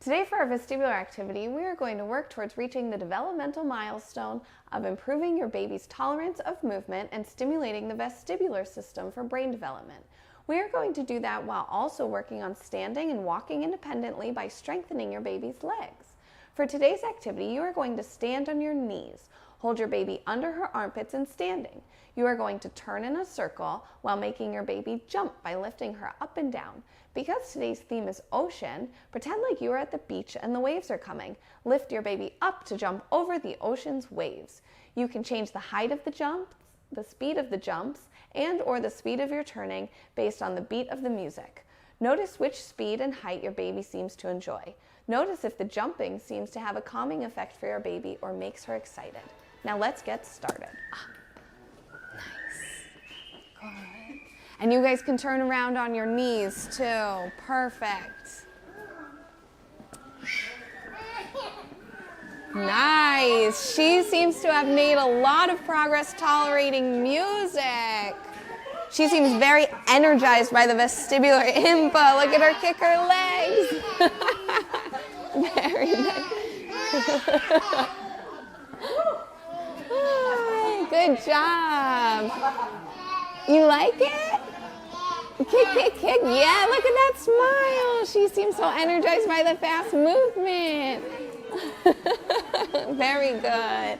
Today for our vestibular activity, we are going to work towards reaching the developmental milestone of improving your baby's tolerance of movement and stimulating the vestibular system for brain development. We are going to do that while also working on standing and walking independently by strengthening your baby's legs. For today's activity, you are going to stand on your knees. Hold your baby under her armpits and standing. You are going to turn in a circle while making your baby jump by lifting her up and down. Because today's theme is ocean, pretend like you are at the beach and the waves are coming. Lift your baby up to jump over the ocean's waves. You can change the height of the jumps, the speed of the jumps, and or the speed of your turning based on the beat of the music. Notice which speed and height your baby seems to enjoy. Notice if the jumping seems to have a calming effect for your baby or makes her excited. Now let's get started. Nice. Good. And you guys can turn around on your knees too. Perfect. Nice. She seems to have made a lot of progress tolerating music. She seems very energized by the vestibular input. Look at her kick her legs. Very nice. Good job. You like it? Kick, kick, kick. Yeah, look at that smile. She seems so energized by the fast movement. Very good.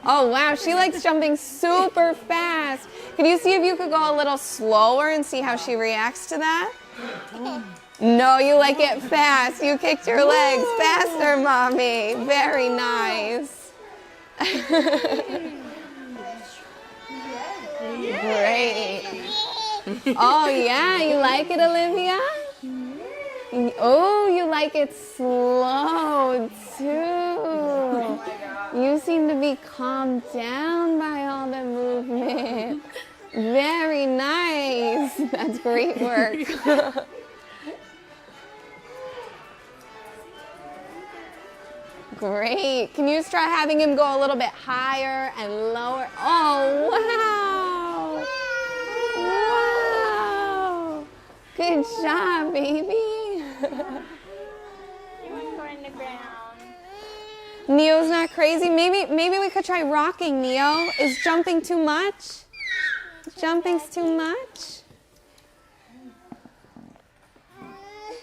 Oh, wow. She likes jumping super fast. Could you see if you could go a little slower and see how she reacts to that? No, you like it fast. You kicked your legs faster, Mommy. Very nice. Great. Oh, yeah. You like it, Olivia? Oh, you like it slow, too. You seem to be calmed down by all the movement. Very nice. That's great work. Great. Can you try having him go a little bit higher and lower? Oh, wow. Wow. Good job, baby. You want to go in the ground. Neo's not crazy. Maybe we could try rocking, Neo. Is jumping too much? Jumping's too much?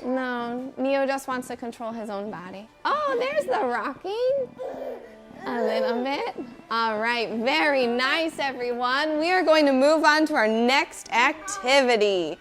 No, Neo just wants to control his own body. Oh, there's the rocking. A little bit. All right, very nice, everyone. We are going to move on to our next activity.